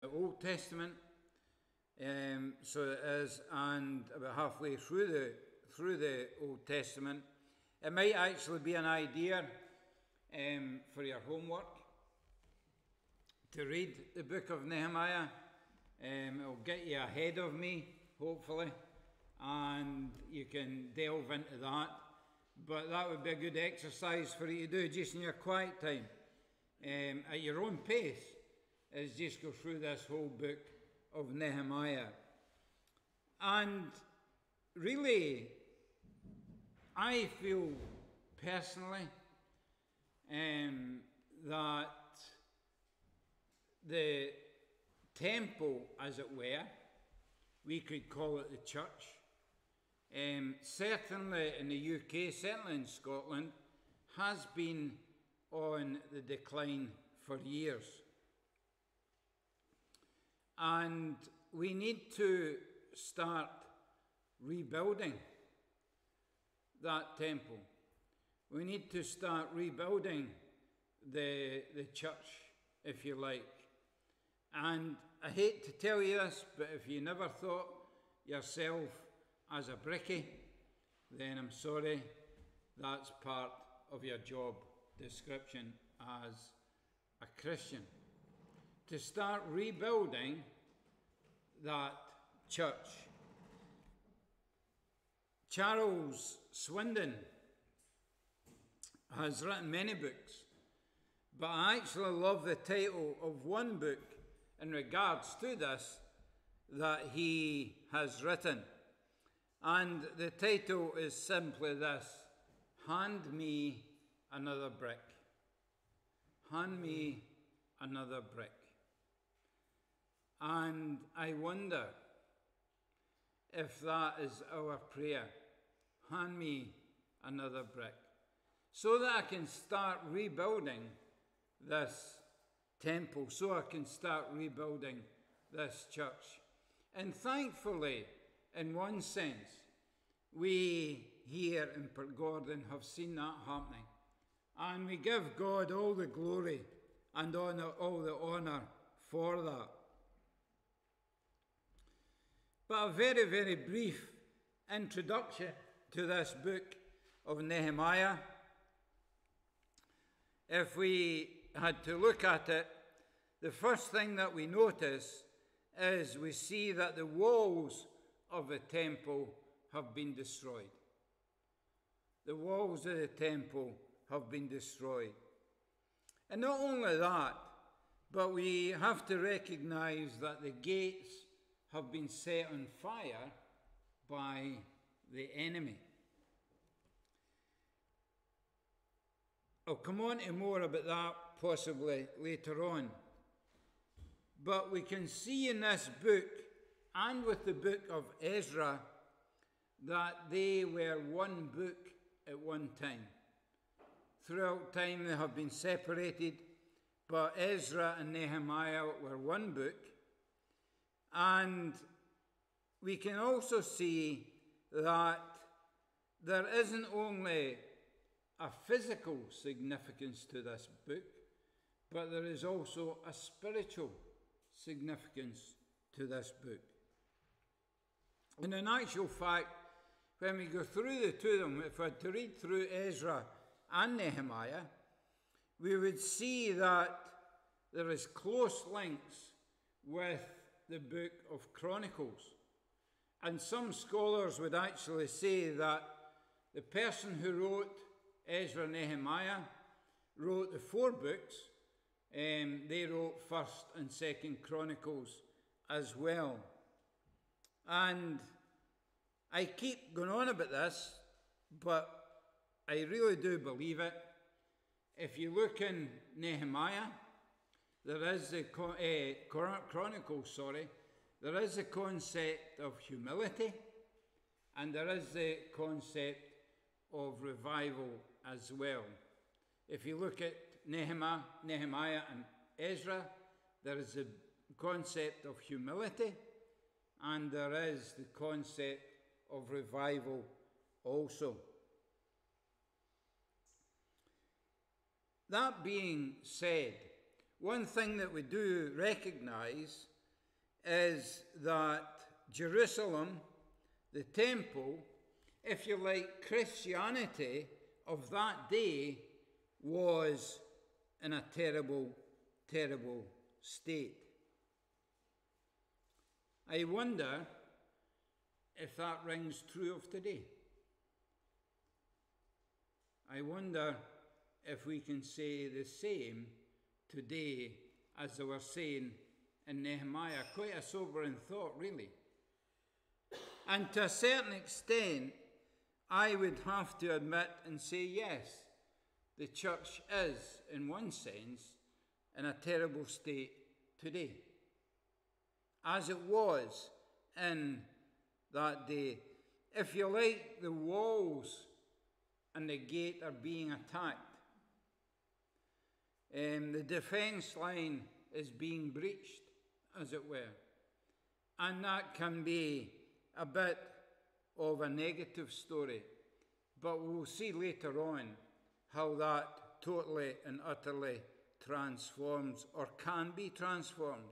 Old Testament, so it is, and about halfway through the Old Testament. It might actually be an idea for your homework to read the book of Nehemiah. It'll get you ahead of me, hopefully, and you can delve into that. But that would be a good exercise for you to do just in your quiet time, at your own pace, is just go through this whole book of Nehemiah. And really, I feel personally that the temple, as it were, we could call it the church, certainly in the UK, certainly in Scotland, has been on the decline for years. And we need to start rebuilding that temple. We need to start rebuilding the church, if you like. And I hate to tell you this, but if you never thought yourself as a brickie, then I'm sorry, that's part of your job description as a Christian. To start rebuilding that church. Charles Swindon has written many books, but I actually love the title of one book in regards to this that he has written. And the title is simply this: Hand me another brick. Hand me another brick. And I wonder if that is our prayer. Hand me another brick, so that I can start rebuilding this temple, so I can start rebuilding this church. And thankfully, in one sense, we here in Port Gordon have seen that happening. And we give God all the glory and all the honour for that. But a very, very brief introduction to this book of Nehemiah. If we had to look at it, the first thing that we notice is we see that the walls of the temple have been destroyed. The walls of the temple have been destroyed. And not only that, but we have to recognize that the gates have been set on fire by the enemy. I'll come on to more about that possibly later on. But we can see in this book, and with the book of Ezra, that they were one book at one time. Throughout time they have been separated, but Ezra and Nehemiah were one book. And we can also see that there isn't only a physical significance to this book, but there is also a spiritual significance to this book. And in actual fact, when we go through the two of them, if we had to read through Ezra and Nehemiah, we would see that there is close links with the book of Chronicles. And some scholars would actually say that the person who wrote Ezra and Nehemiah wrote the four books. They wrote 1st and 2nd Chronicles as well. And I keep going on about this, but I really do believe it. If you look in Nehemiah, there is the Chronicles, there is the concept of humility, and there is the concept of revival as well. If you look at Nehemiah and Ezra, there is the concept of humility, and there is the concept of revival also. That being said, one thing that we do recognise is that Jerusalem, the temple, if you like, Christianity of that day, was in a terrible, terrible state. I wonder if that rings true of today. I wonder if we can say the same today as they were saying in Nehemiah. Quite a sobering thought, really. And to a certain extent, I would have to admit and say, yes, the church is, in one sense, in a terrible state today, as it was in that day. If you like, the walls and the gate are being attacked. The defence line is being breached, as it were. And that can be a bit of a negative story. But we'll see later on how that totally and utterly transforms, or can be transformed.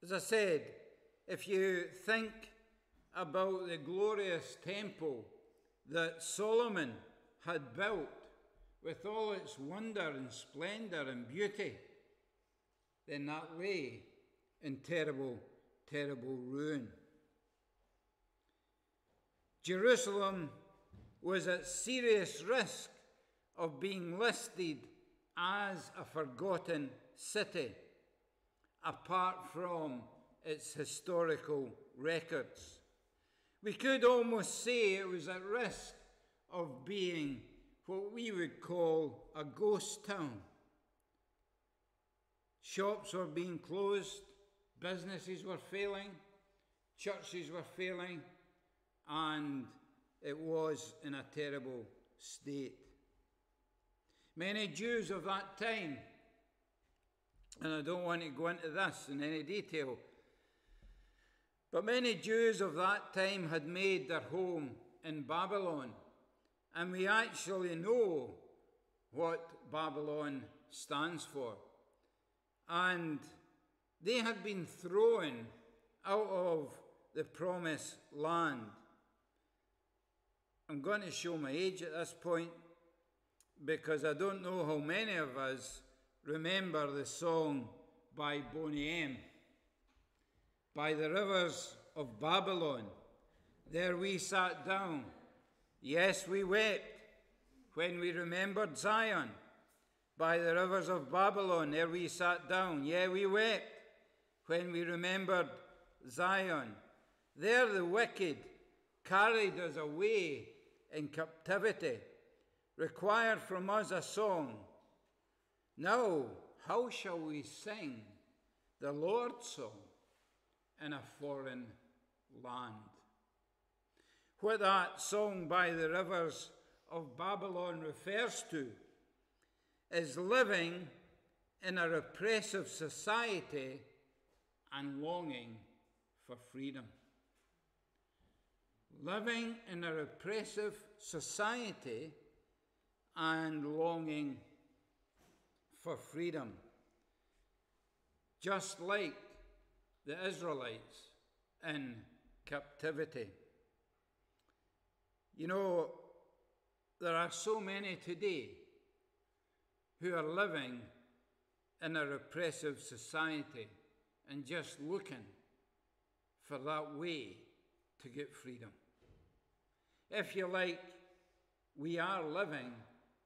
As I said, if you think about the glorious temple that Solomon had built with all its wonder and splendor and beauty, then that lay in terrible, terrible ruin. Jerusalem was at serious risk of being listed as a forgotten city, apart from its historical records. We could almost say it was at risk of being what we would call a ghost town. Shops were being closed, businesses were failing, churches were failing, and it was in a terrible state. Many Jews of that time, and I don't want to go into this in any detail, but many Jews of that time had made their home in Babylon. And we actually know what Babylon stands for. And they had been thrown out of the promised land. I'm going to show my age at this point, because I don't know how many of us remember the song by Boney M. By the rivers of Babylon, there we sat down. Yes, we wept when we remembered Zion. By the rivers of Babylon, there we sat down. Yeah, we wept when we remembered Zion. There the wicked carried us away in captivity, required from us a song. Now, how shall we sing the Lord's song in a foreign land? What that song by the rivers of Babylon refers to is living in a repressive society and longing for freedom. Living in a repressive society and longing for freedom. Just like the Israelites in captivity. You know, there are so many today who are living in a repressive society and just looking for that way to get freedom. If you like, we are living,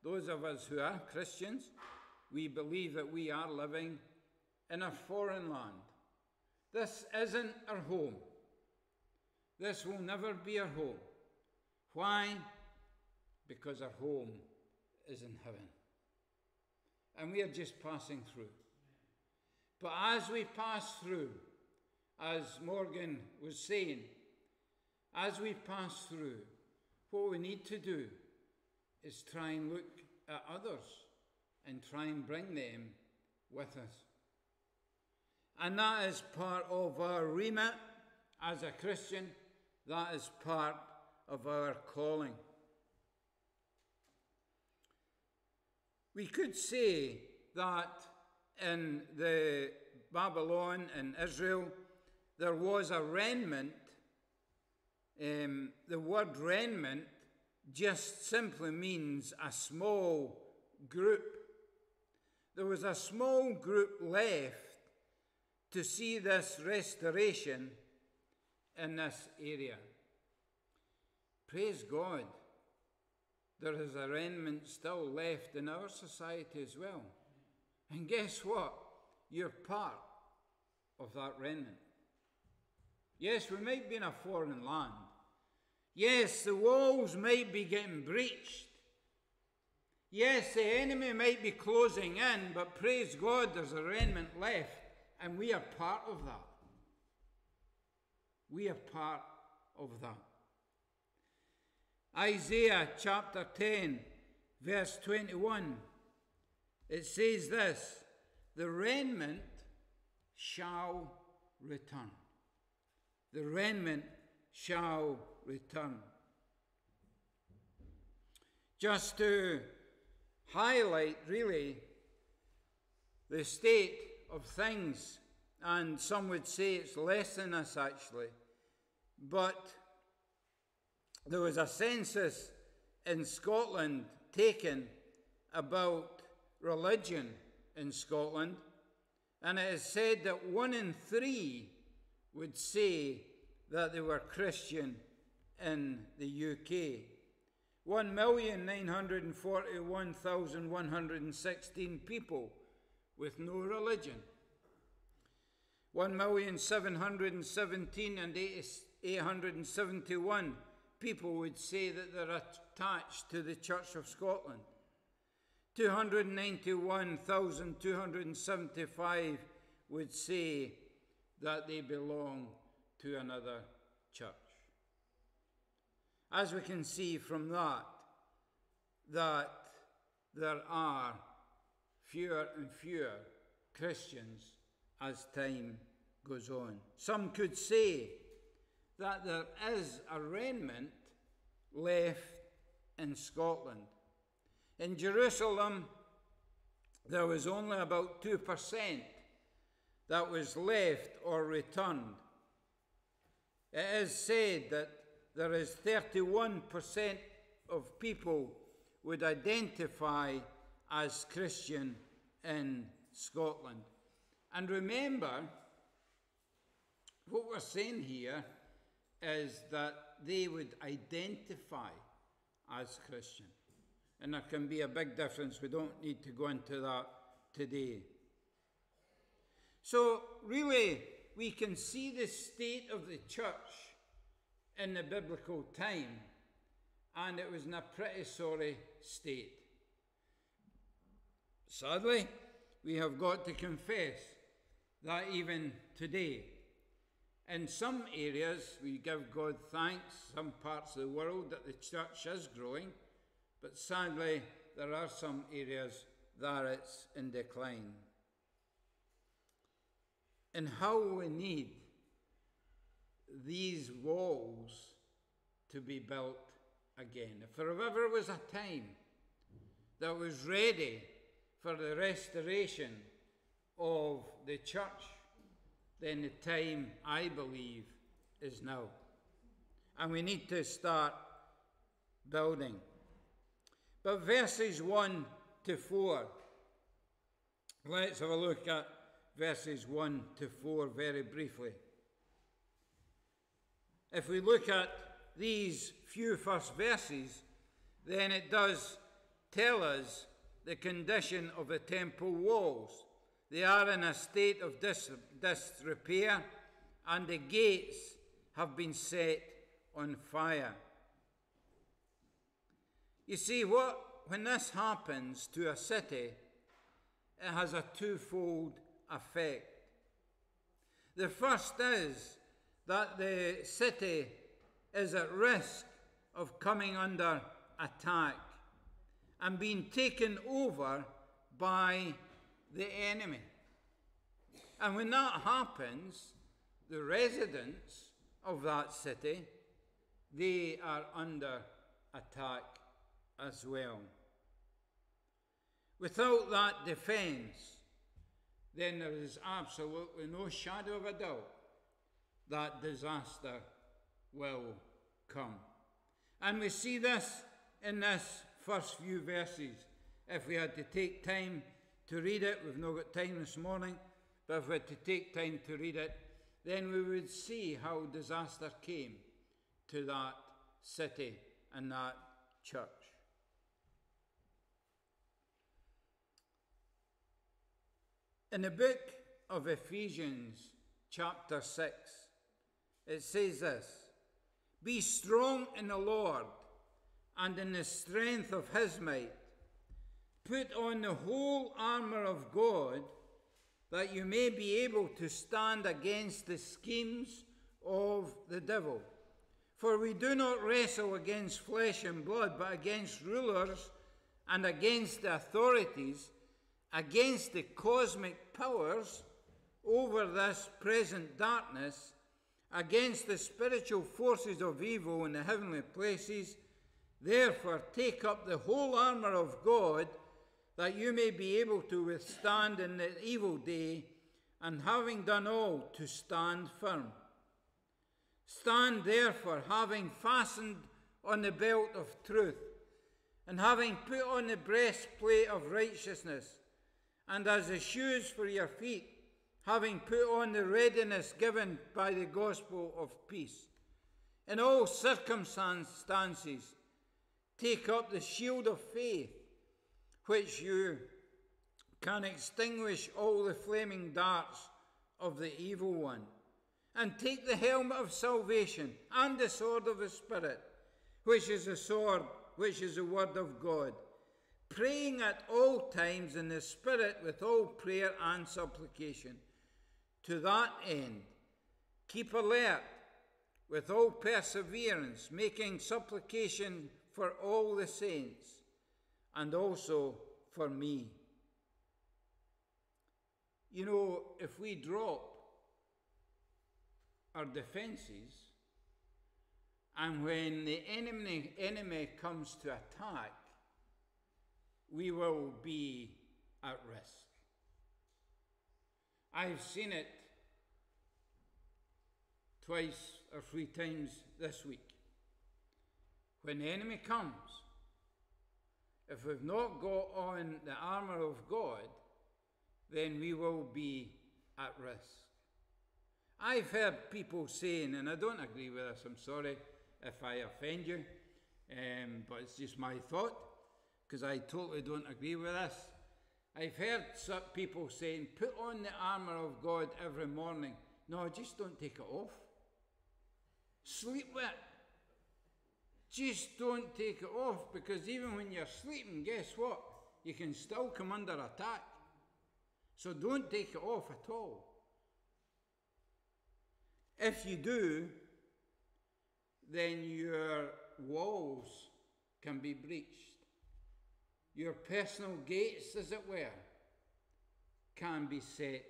those of us who are Christians, we believe that we are living in a foreign land. This isn't our home. This will never be our home. Why? Because our home is in heaven. And we are just passing through. But as we pass through, as Morgan was saying, as we pass through, what we need to do is try and look at others and try and bring them with us. And that is part of our remit as a Christian. That is part of our calling. We could say that in the Babylon and Israel, there was a remnant. The word remnant just simply means a small group. There was a small group left to see this restoration in this area. Praise God, there is a remnant still left in our society as well. And guess what? You're part of that remnant. Yes, we might be in a foreign land. Yes, the walls might be getting breached. Yes, the enemy might be closing in, but praise God, there's a remnant left, and we are part of that. We are part of that. Isaiah chapter 10, verse 21, it says this, the remnant shall return. The remnant shall return. Just to highlight really the state of things, and some would say it's less than this actually, but there was a census in Scotland taken about religion in Scotland, and it is said that 1 in 3 would say that they were Christian in the UK. 1,941,116 people with no religion. 1,717,871 people would say that they're attached to the Church of Scotland. 291,275 would say that they belong to another church. As we can see from that there are fewer and fewer Christians as time goes on. Some could say that there is a remnant left in Scotland. In Jerusalem, there was only about 2% that was left or returned. It is said that there is 31% of people would identify as Christian in Scotland. And remember, what we're saying here is that they would identify as Christian. And there can be a big difference. We don't need to go into that today. So really, we can see the state of the church in the biblical time, and it was in a pretty sorry state. Sadly, we have got to confess that even today, in some areas, we give God thanks, some parts of the world, that the church is growing, but sadly, there are some areas that it's in decline. And how we need these walls to be built again. If there ever was a time that was ready for the restoration of the church, then the time, I believe, is now. And we need to start building. But verses 1 to 4, let's have a look at verses 1 to 4 very briefly. If we look at these few first verses, then it does tell us the condition of the temple walls. They are in a state of disrepair, and the gates have been set on fire. You see, when this happens to a city, it has a twofold effect. The first is that the city is at risk of coming under attack and being taken over by the enemy. And when that happens, the residents of that city, they are under attack as well. Without that defense, then there is absolutely no shadow of a doubt that disaster will come. And we see this in this first few verses. If we had to take time to read it, we've not got time this morning, but if we had to take time to read it, then we would see how disaster came to that city and that church. In the book of Ephesians, chapter 6, it says this: "Be strong in the Lord and in the strength of his might. Put on the whole armour of God, that you may be able to stand against the schemes of the devil. For we do not wrestle against flesh and blood, but against rulers and against the authorities, against the cosmic powers over this present darkness, against the spiritual forces of evil in the heavenly places. Therefore take up the whole armour of God, that you may be able to withstand in the evil day, and having done all, to stand firm. Stand therefore, having fastened on the belt of truth, and having put on the breastplate of righteousness, and as the shoes for your feet, having put on the readiness given by the gospel of peace. In all circumstances, take up the shield of faith, which you can extinguish all the flaming darts of the evil one. And take the helmet of salvation and the sword of the Spirit, which is the sword, which is the word of God, praying at all times in the Spirit with all prayer and supplication. To that end, keep alert with all perseverance, making supplication for all the saints, and also for me." You know, if we drop our defences, and when the enemy comes to attack, we will be at risk. I've seen it twice or three times this week. When the enemy comes, if we've not got on the armour of God, then we will be at risk. I've heard people saying, and I don't agree with this, I'm sorry if I offend you, but it's just my thought, because I totally don't agree with this. I've heard some people saying, put on the armour of God every morning. No, just don't take it off. Sleep with it. Just don't take it off, because even when you're sleeping, guess what? You can still come under attack. So don't take it off at all. If you do, then your walls can be breached. Your personal gates, as it were, can be set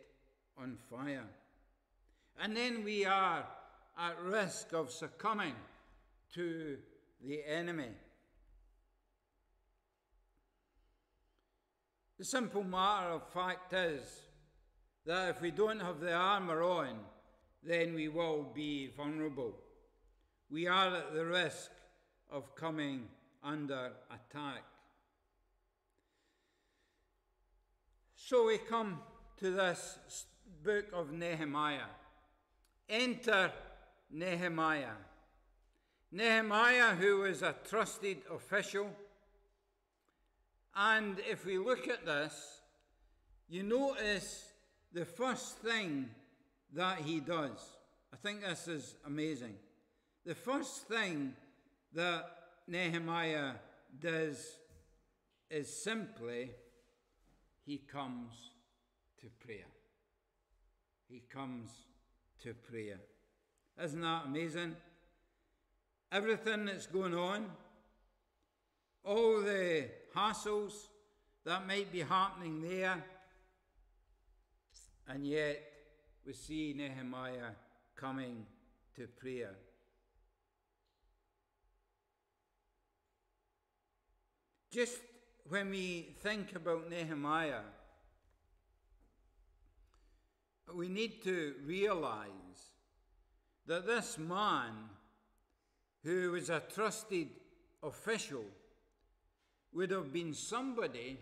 on fire. And then we are at risk of succumbing to the enemy. The simple matter of fact is that if we don't have the armour on, then we will be vulnerable. We are at the risk of coming under attack. So we come to this book of Nehemiah. Enter Nehemiah. Nehemiah, who was a trusted official. And if we look at this, you notice the first thing that he does. I think this is amazing. The first thing that Nehemiah does is simply he comes to prayer. He comes to prayer. Isn't that amazing? Everything that's going on, all the hassles that might be happening there, and yet we see Nehemiah coming to prayer. Just when we think about Nehemiah, we need to realize that this man, who was a trusted official, would have been somebody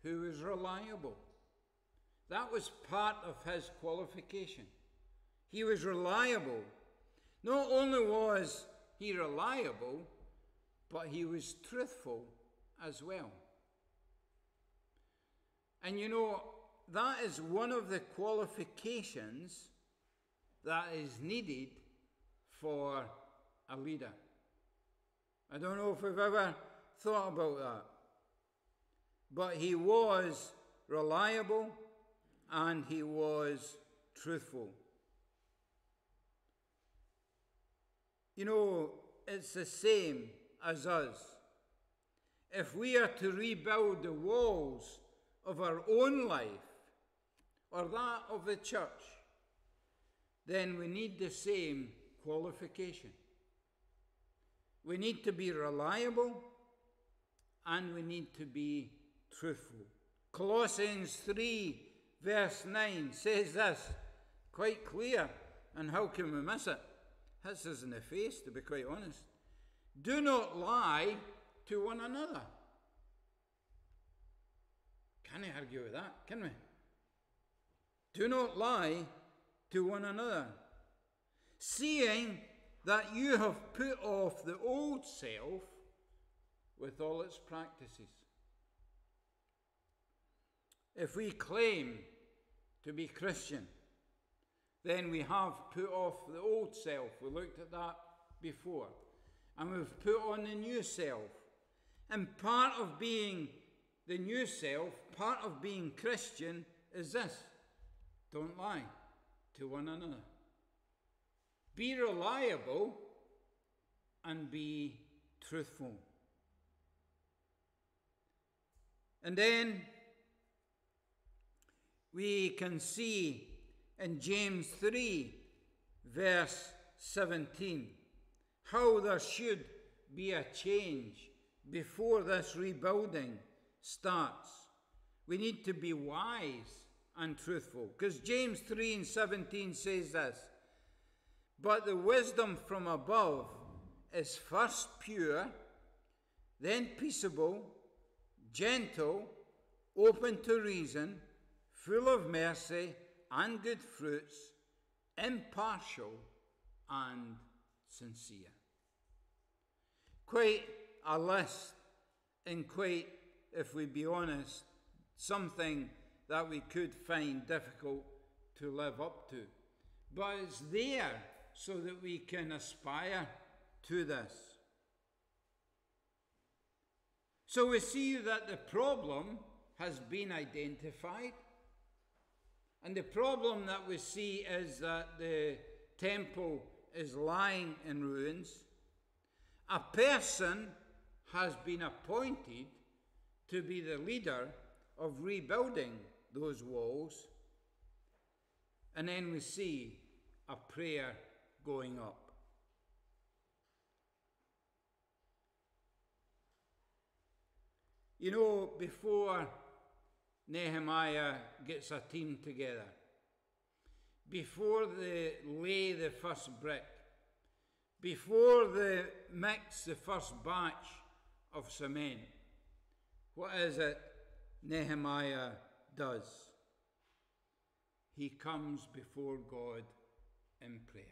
who was reliable. That was part of his qualification. He was reliable. Not only was he reliable, but he was truthful as well. And you know, that is one of the qualifications that is needed for a leader. I don't know if we've ever thought about that. But he was reliable and he was truthful. You know, it's the same as us. If we are to rebuild the walls of our own life or that of the church, then we need the same qualification. We need to be reliable and we need to be truthful. Colossians 3 verse 9 says this, quite clear, and how can we miss it? Hits us in the face, to be quite honest. Do not lie to one another. Can't argue with that, can we? Do not lie to one another, seeing that you have put off the old self with all its practices. If we claim to be Christian, then we have put off the old self. We looked at that before. And we've put on the new self. And part of being the new self, part of being Christian is this: don't lie to one another. Be reliable and be truthful. And then we can see in James 3 verse 17 how there should be a change before this rebuilding starts. We need to be wise and truthful, because James 3 and 17 says this: but the wisdom from above is first pure, then peaceable, gentle, open to reason, full of mercy and good fruits, impartial and sincere. Quite a list, and quite, if we be honest, something that we could find difficult to live up to. But it's there so that we can aspire to this. So we see that the problem has been identified. And the problem that we see is that the temple is lying in ruins. A person has been appointed to be the leader of rebuilding those walls. And then we see a prayer going up. You know, before Nehemiah gets a team together, before they lay the first brick, before they mix the first batch of cement, what is it Nehemiah does? He comes before God in prayer.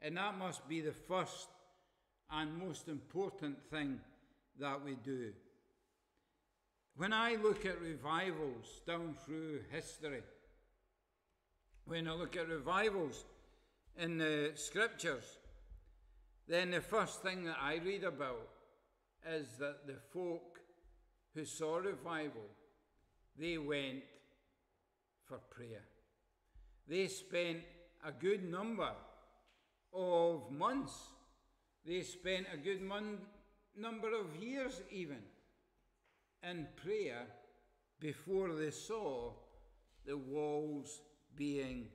And that must be the first and most important thing that we do. When I look at revivals down through history, when I look at revivals in the scriptures, then the first thing that I read about is that the folk who saw revival, they went for prayer. They spent a good number of months. They spent a good number of years even in prayer before they saw the walls being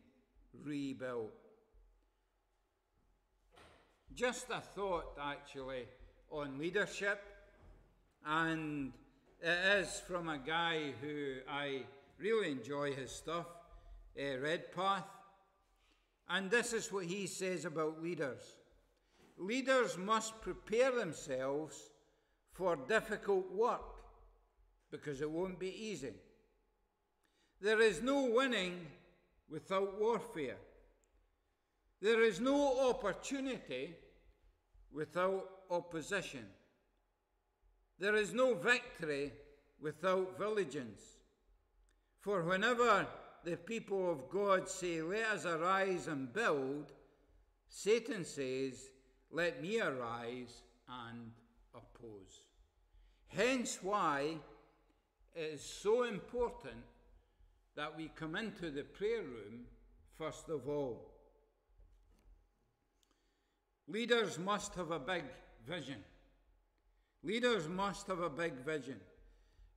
rebuilt. Just a thought actually on leadership, and it is from a guy who I really enjoy his stuff. red path. And this is what he says about leaders. Leaders must prepare themselves for difficult work, because it won't be easy. There is no winning without warfare. There is no opportunity without opposition. There is no victory without vigilance. For whenever the people of God say, "Let us arise and build," Satan says, "Let me arise and oppose." Hence why it is so important that we come into the prayer room first of all. Leaders must have a big vision. Leaders must have a big vision.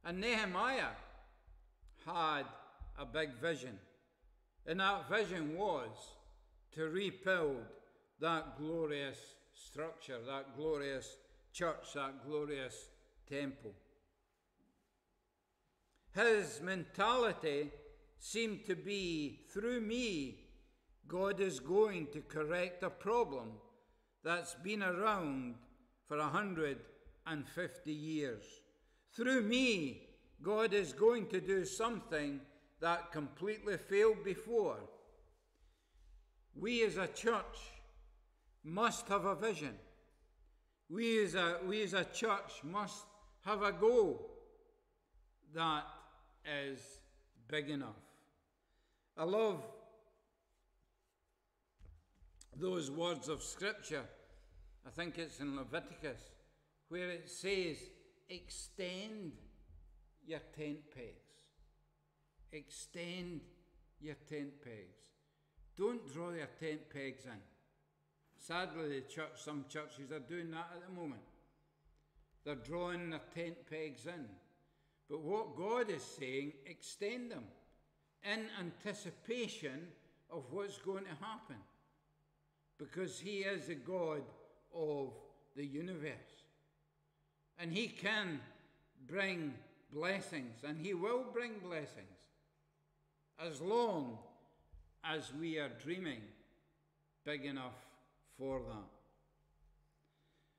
And Nehemiah had a big vision. And that vision was to rebuild that glorious structure, that glorious church, that glorious temple. His mentality seemed to be, through me, God is going to correct a problem that's been around for 150 years. Through me, God is going to do something that completely failed before. We as a church must have a vision. We as a church must have a goal that is big enough. I love those words of Scripture. I think it's in Leviticus, where it says, extend your tent pegs. Extend your tent pegs. Don't draw your tent pegs in. Sadly, some churches are doing that at the moment. They're drawing their tent pegs in. But what God is saying, extend them in anticipation of what's going to happen. Because He is the God of the universe. And He can bring blessings, and He will bring blessings, as long as we are dreaming big enough for that.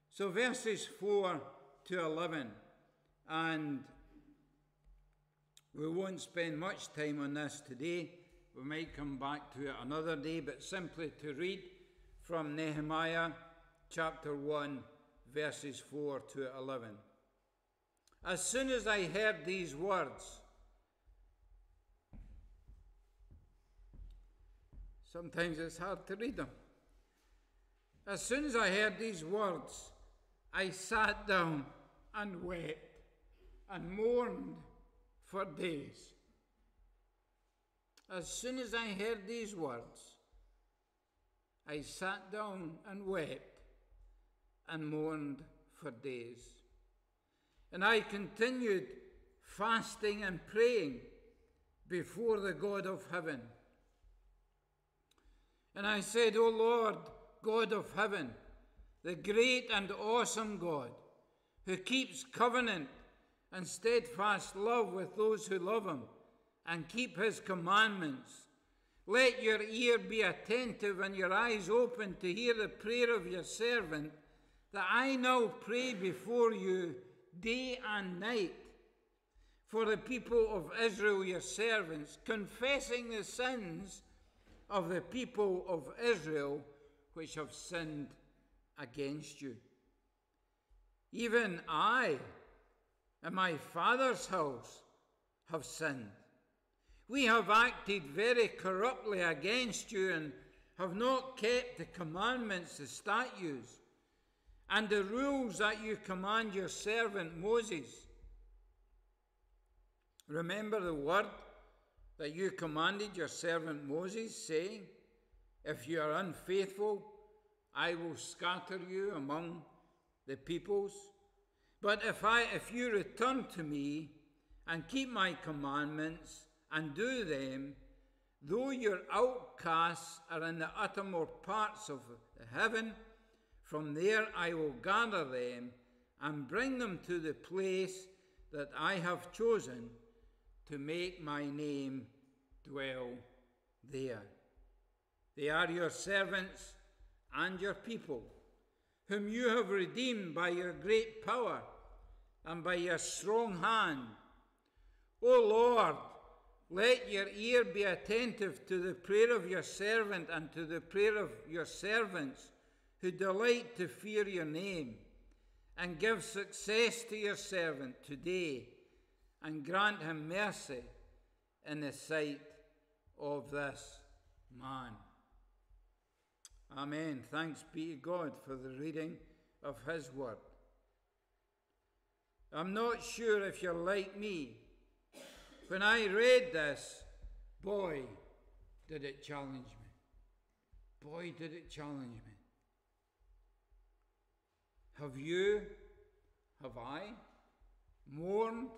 So verses 4 to 11, and we won't spend much time on this today. We might come back to it another day, but simply to read from Nehemiah chapter 1, verses 4 to 11. As soon as I heard these words, sometimes it's hard to read them. As soon as I heard these words, I sat down and wept and mourned for days. As soon as I heard these words, I sat down and wept and mourned for days. And I continued fasting and praying before the God of heaven. And I said, O Lord, God of heaven, the great and awesome God, who keeps covenant and steadfast love with those who love Him and keep His commandments, let your ear be attentive and your eyes open to hear the prayer of your servant, that I now pray before you day and night for the people of Israel, your servants, confessing the sins of the people of Israel which have sinned against you. Even I and my father's house have sinned. We have acted very corruptly against you and have not kept the commandments, the statutes, and the rules that you command your servant Moses. Remember the word that you commanded your servant Moses, saying, if you are unfaithful, I will scatter you among the peoples. But if you return to me and keep my commandments and do them, though your outcasts are in the uttermost parts of heaven, from there I will gather them and bring them to the place that I have chosen to make my name dwell there. They are your servants and your people, whom you have redeemed by your great power and by your strong hand. O Lord, let your ear be attentive to the prayer of your servant and to the prayer of your servants who delight to fear your name, and give success to your servant today, and grant him mercy in the sight of this man. Amen. Thanks be to God for the reading of his word. I'm not sure if you're like me. When I read this, boy, did it challenge me. Boy, did it challenge me. Have you, have I, mourned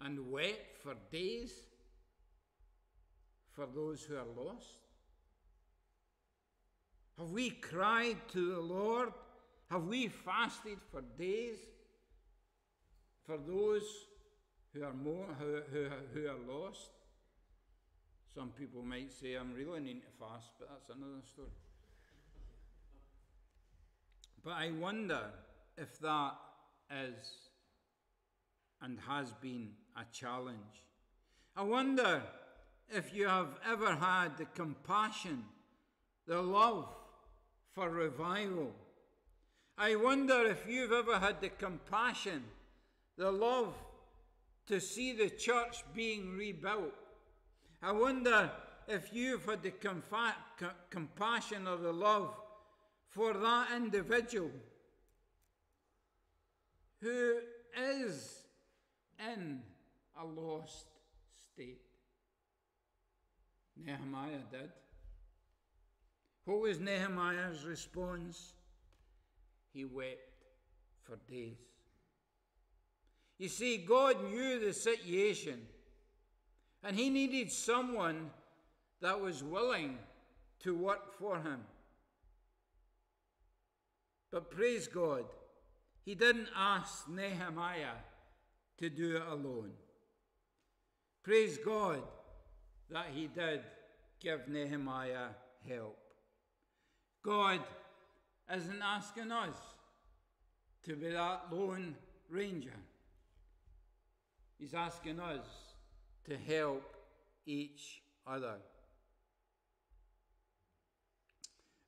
and wept for days for those who are lost? Have we cried to the Lord? Have we fasted for days for those who are lost? Some people might say, I'm really needing to fast, but that's another story. But I wonder if that is and has been a challenge. I wonder if you have ever had the compassion, the love for revival. I wonder if you've ever had the compassion, the love to see the church being rebuilt. I wonder if you've had the compassion or the love for that individual who is in a lost state. Nehemiah did. What was Nehemiah's response? He wept for days. You see, God knew the situation, and he needed someone that was willing to work for him. But praise God, he didn't ask Nehemiah to do it alone. Praise God that he did give Nehemiah help. God isn't asking us to be that lone ranger. He's asking us to help each other.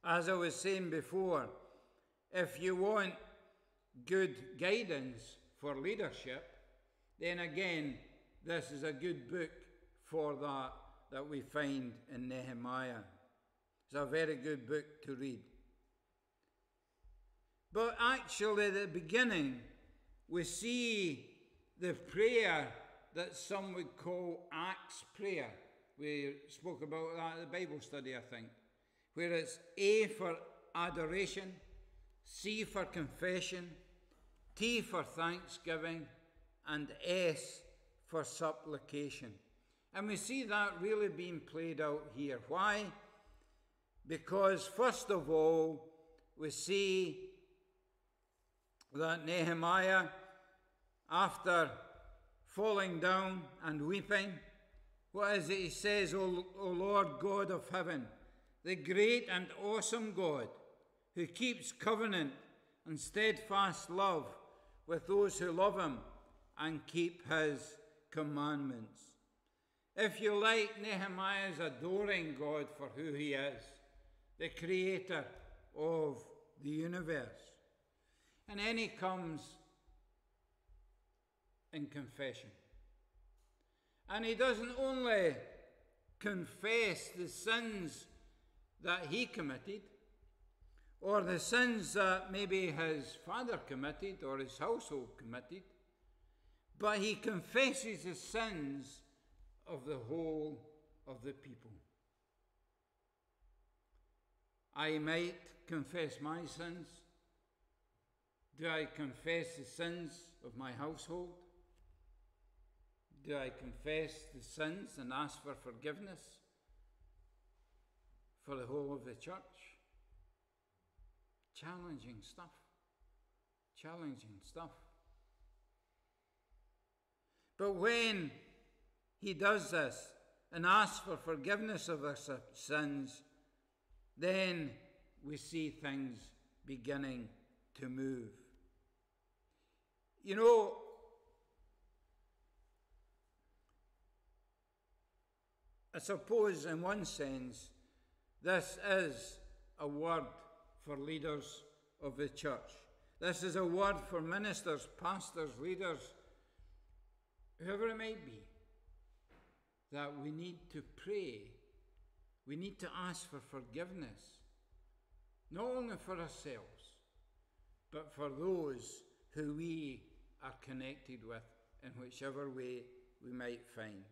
As I was saying before, if you want good guidance for leadership, then again, this is a good book for that we find in Nehemiah. It's a very good book to read. But actually, at the beginning, we see the prayer that some would call Acts prayer. We spoke about that at the Bible study, I think, where it's A for adoration, C for confession, T for thanksgiving, and S for supplication. And we see that really being played out here. Why? Because first of all, we see that Nehemiah, after falling down and weeping, what is it he says? O Lord God of heaven, the great and awesome God, who keeps covenant and steadfast love with those who love him and keep his commandments. If you like, Nehemiah is adoring God for who he is, the creator of the universe. And then he comes in confession. And he doesn't only confess the sins that he committed, or the sins that maybe his father committed or his household committed, but he confesses the sins of the whole of the people. I might confess my sins. Do I confess the sins of my household? Do I confess the sins and ask for forgiveness for the whole of the church? Challenging stuff. Challenging stuff. But when he does this, and ask for forgiveness of our sins, then we see things beginning to move. You know, I suppose in one sense, this is a word for leaders of the church. This is a word for ministers, pastors, leaders, whoever it might be, that we need to pray. We need to ask for forgiveness, not only for ourselves, but for those who we are connected with in whichever way we might find.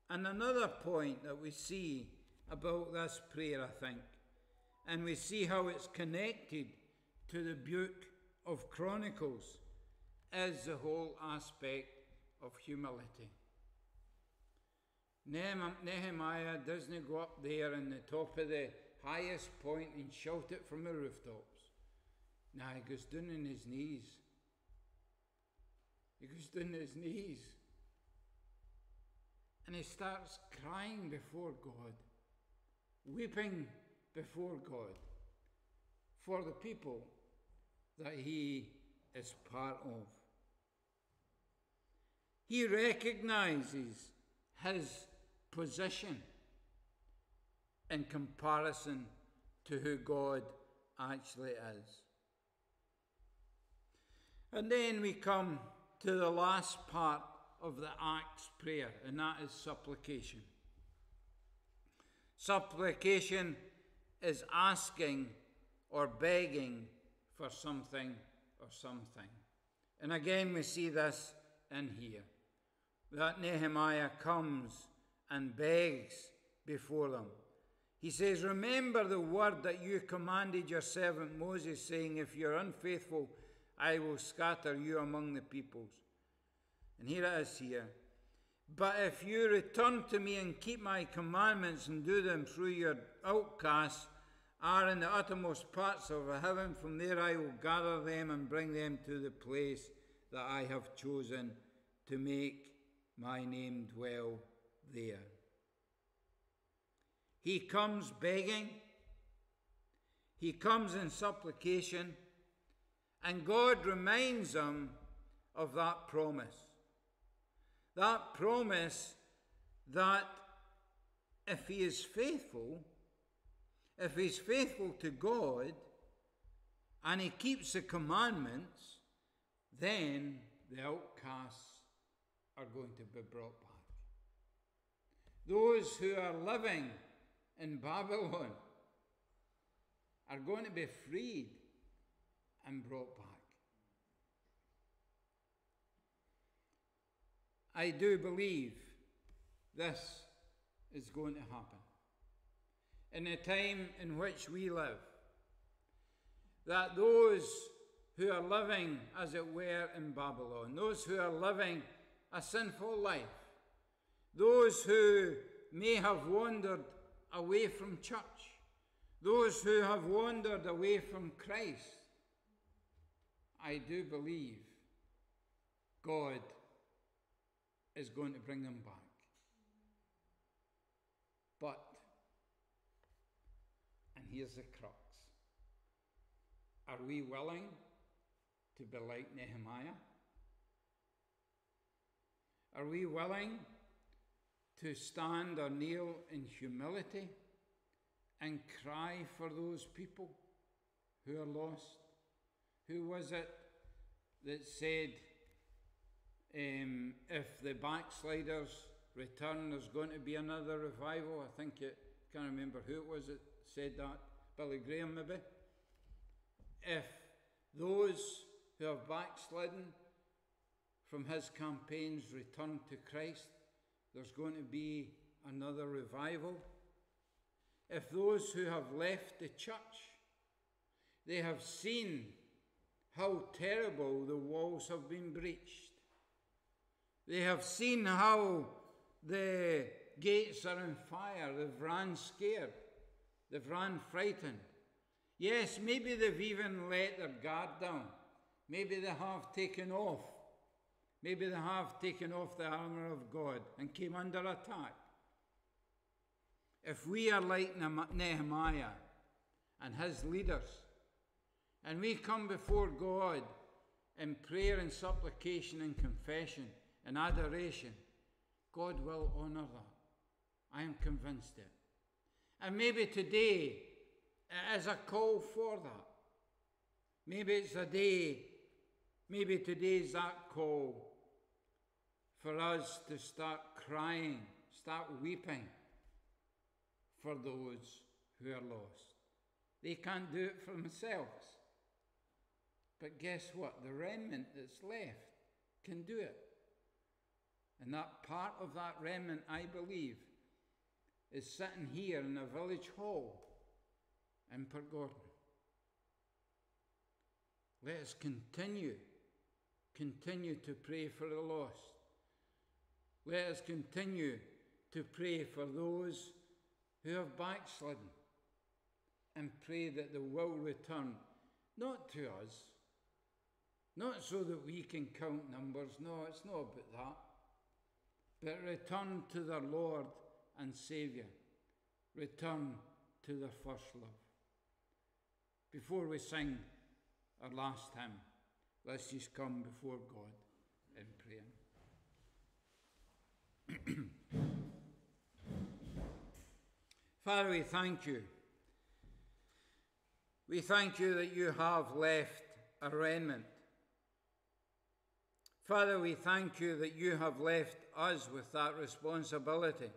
And another point that we see about this prayer, I think, and we see how it's connected to the book of Chronicles, is the whole aspect of humility. Nehemiah doesn't go up there on the top of the highest point and shout it from the rooftops. Now he goes down on his knees. He goes down on his knees. And he starts crying before God, weeping before God for the people that he is part of. He recognizes his position in comparison to who God actually is. And then we come to the last part of the Acts prayer, and that is supplication. Supplication is asking or begging for something or something. And again we see this in here, that Nehemiah comes and begs before them. He says, remember the word that you commanded your servant Moses, saying, if you're unfaithful, I will scatter you among the peoples. And here it is here. But if you return to me and keep my commandments and do them through your outcasts are in the uttermost parts of heaven, from there I will gather them and bring them to the place that I have chosen to make my name dwell there. He comes begging. He comes in supplication. And God reminds him of that promise. That promise that if he is faithful, if he's faithful to God and he keeps the commandments, then the outcasts are going to be brought back. Those who are living in Babylon are going to be freed and brought back. I do believe this is going to happen in the time in which we live, that those who are living, as it were, in Babylon, those who are living a sinful life, those who may have wandered away from church, those who have wandered away from Christ, I do believe God is going to bring them back. But, and here's the crux, are we willing to be like Nehemiah? Are we willing to stand or kneel in humility and cry for those people who are lost? Who was it that said, if the backsliders return, there's going to be another revival? I think can't remember who it was that said that. Billy Graham, maybe. If those who have backslidden from his campaigns return to Christ, there's going to be another revival. If those who have left the church, they have seen how terrible the walls have been breached. They have seen how the gates are on fire. They've ran scared. They've ran frightened. Yes, maybe they've even let their guard down. Maybe they have taken off Maybe they have taken off the armour of God and came under attack. If we are like Nehemiah and his leaders, and we come before God in prayer and supplication and confession and adoration, God will honour that. I am convinced it. And maybe today it is a call for that. Maybe it's a day, maybe today's that call for us to start crying, start weeping for those who are lost. They can't do it for themselves. But guess what? The remnant that's left can do it. And that part of that remnant, I believe, is sitting here in the village hall in Pergordon. Let us continue to pray for the lost. Let us continue to pray for those who have backslidden, and pray that they will return, not to us, not so that we can count numbers. No, it's not about that. But return to their Lord and Saviour. Return to their first love. Before we sing our last hymn, let's just come before God in prayer. Father, we thank you. We thank you that you have left a remnant. Father, we thank you that you have left us with that responsibility.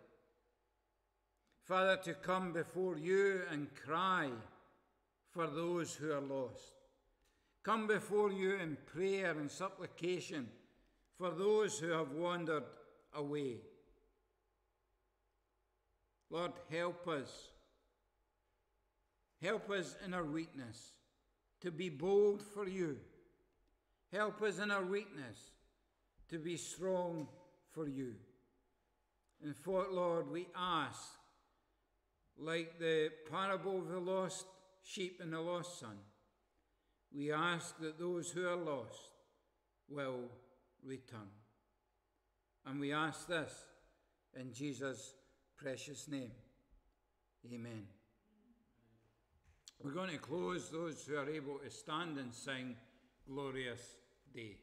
Father, to come before you and cry for those who are lost. Come before you in prayer and supplication for those who have wandered away. Lord, help us. Help us in our weakness to be bold for you. Help us in our weakness to be strong for you. And for it, Lord, we ask, like the parable of the lost sheep and the lost son, we ask that those who are lost will return. And we ask this in Jesus' precious name. Amen. We're going to close. Those who are able to stand and sing Glorious Day.